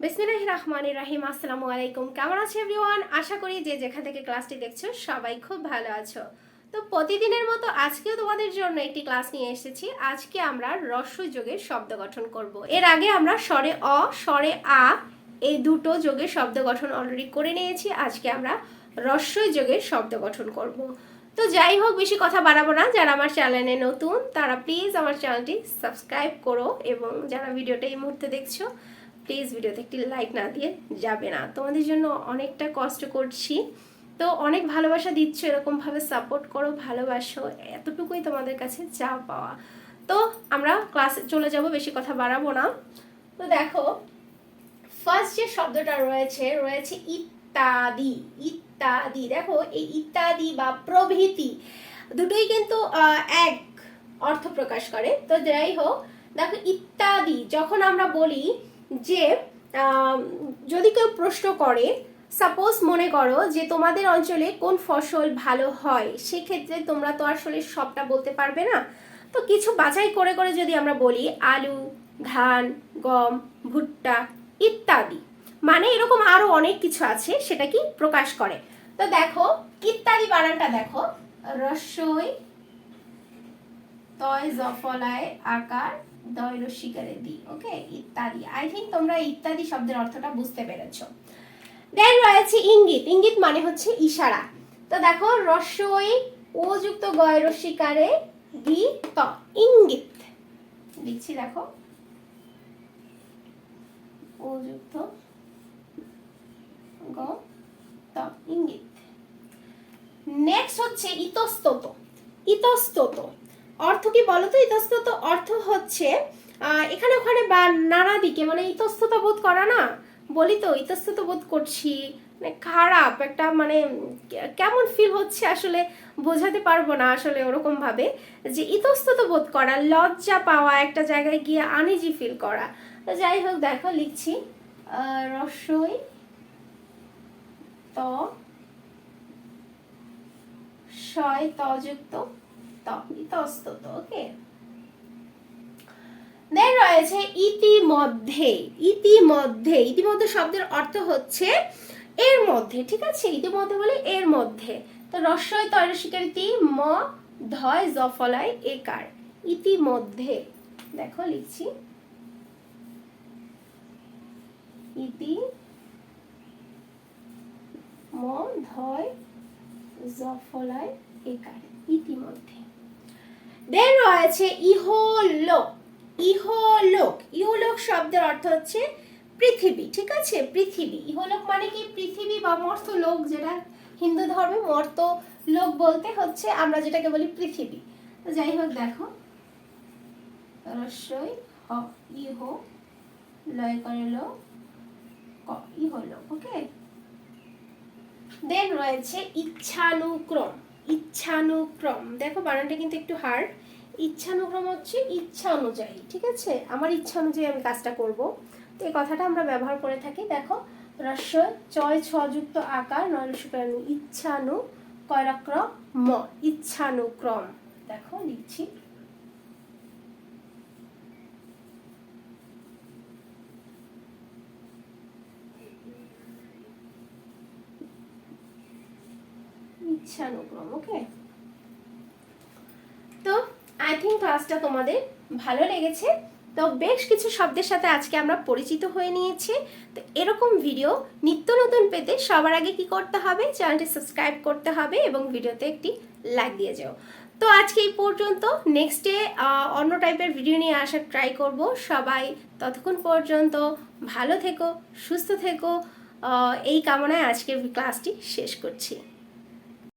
বিসমিল্লাহির রহমানির রহিম। আসসালামু আলাইকুম। কেমন আছো এভরিওয়ান? আশা করি যে যেখান থেকে ক্লাসটি দেখছো সবাই খুব ভালো আছো। তো প্রতিদিনের মতো আজকেও তোমাদের জন্য একটি ক্লাস নিয়ে এসেছি। আজকে আমরা রস্বই যোগের শব্দ গঠন করব। এর আগে আমরা স্বরে অ স্বরে আ এই দুটো যোগের শব্দ গঠন অলরেডি করে নিয়েছি। আজকে আমরা রস্বই যোগের শব্দ গঠন করব। তো যাই হোক, বেশি কথা বাড়াবো না। যারা আমার চ্যানেলে নতুন তারা প্লিজ আমার চ্যানেলটি সাবস্ক্রাইব করো, এবং যারা ভিডিওটা এই মুহূর্তে দেখছো প্লিজ ভিডিওতে একটি লাইক না দিয়ে যাবে না। তোমাদের জন্য অনেকটা কষ্ট করছি, তো অনেক ভালোবাসা দিচ্ছ, এরকমভাবে সাপোর্ট করো, ভালোবাসো, এতটুকুই তোমাদের কাছে যা পাওয়া। তো আমরা ক্লাসে চলে যাব, বেশি কথা বাড়াবো না। তো দেখো, ফার্স্ট যে শব্দটা রয়েছে ইত্যাদি। ইত্যাদি, দেখো এই ইত্যাদি বা প্রভৃতি দুটোই কিন্তু এক অর্থ প্রকাশ করে। তো যাই হোক, দেখো ইত্যাদি যখন আমরা বলি যে যদি কেউ প্রশ্ন করে, সাপোজ মনে করো যে তোমাদের অঞ্চলে কোন ফসল ভালো হয়, সেক্ষেত্রে তোমরা তো আসলে সবটা বলতে পারবে না। তো কিছু বাছাই করে করে যদি আমরা বলি আলু, ধান, গম, ভুট্টা ইত্যাদি, মানে এরকম আরো অনেক কিছু আছে, সেটা কি প্রকাশ করে। তো দেখো ইত্যাদি বানানটা দেখো, রস্বই তয় জফলায় আকার দয় রসিকারে দি। ওকে, ইত্যাদি। আই থিঙ্ক তোমরা ইত্যাদি শব্দের অর্থটা বুঝতে পেরেছো। দেন রয়েছে ইঙ্গিত। ইঙ্গিত মানে হচ্ছে ইশারা। তো দেখো রস্বই ও যুক্ত গয় রসিকারে দি ত, ইঙ্গিত লিখছি, দেখো ও যুক্ত গ ত, ইঙ্গিত। নেক্সট হচ্ছে ইতস্তত। ইতস্তত অর্থ কি বলো তো? ইতস্তত অর্থ হচ্ছে এখানে ওখানে বা নানা দিকে, মানে ইতস্তত বোধ করা না, বলি তো ইতস্তত বোধ করছি, মানে খারাপ একটা, মানে কেমন ফিল হচ্ছে আসলে বোঝাতে পারবো না আসলে, ওরকম ভাবে যে ইতস্তত বোধ করা, লজ্জা পাওয়া, একটা জায়গায় গিয়ে আনইজি ফিল করা। তো যাই হোক, দেখো লিখছি রস্বই ত শয় তযুক্ত ত, ইতস্তত। ওকে, দেন রয়েছে ইতিমধ্যে। ইতিমধ্যে, ইতিমধ্যে শব্দের অর্থ হচ্ছে এর মধ্যে, ঠিক আছে? ইতিমধ্যে বলে এর মধ্যে। তো রস্বই তয় রসিকারিতি ম ধয় জফলায় একার, ইতিমধ্যে। দেখো লিখছি ইতি ম ধয় জফলায় একার, ইতিমধ্যে। দেন রয়েছে ইহলোক। ইহলোক, ইহলোক শব্দের অর্থ হচ্ছে পৃথিবী, ঠিক আছে? পৃথিবী। ইহলোক মানে কি? পৃথিবী বা মর্ত লোক, যেটা হিন্দু ধর্মে মর্ত লোক বলতে হচ্ছে আমরা যেটাকে বলি পৃথিবী। তো যাই হোক, দেখো রস্বই হ ইহ লয় করে লো ক, ইহলোক। ওকে, দেন রয়েছে ইচ্ছানুক্রম। ইচ্ছানুক্রম, দেখো বানানটা কিন্তু একটু হার্ড। ইচ্ছানুক্রম হচ্ছে ইচ্ছা অনুযায়ী, ঠিক আছে? আমার ইচ্ছা অনুযায়ী আমি কাজটা করব, তো এই কথাটা আমরা ব্যবহার করে থাকি। দেখো রস্বই চয় ছ যুক্ত আকার নয় রসিকার, ইচ্ছানু কয়রাক্রম ম, ইচ্ছানুক্রম। দেখো লিখছি ইচ্ছানুক্রম। ওকে, তো আই থিঙ্ক ক্লাসটা তোমাদের ভালো লেগেছে। তো বেশ কিছু শব্দের সাথে আজকে আমরা পরিচিত হয়ে নিয়েছি। তো এরকম ভিডিও নিত্য নতুন পেতে সবার আগে কি করতে হবে? চ্যানেলটি সাবস্ক্রাইব করতে হবে এবং ভিডিওতে একটি লাইক দিয়ে যাও। তো আজকে এই পর্যন্ত, নেক্সটে অন্য টাইপের ভিডিও নিয়ে আসার ট্রাই করব। সবাই ততক্ষণ পর্যন্ত ভালো থেকো, সুস্থ থেকো, এই কামনায় আজকের ক্লাসটি শেষ করছি।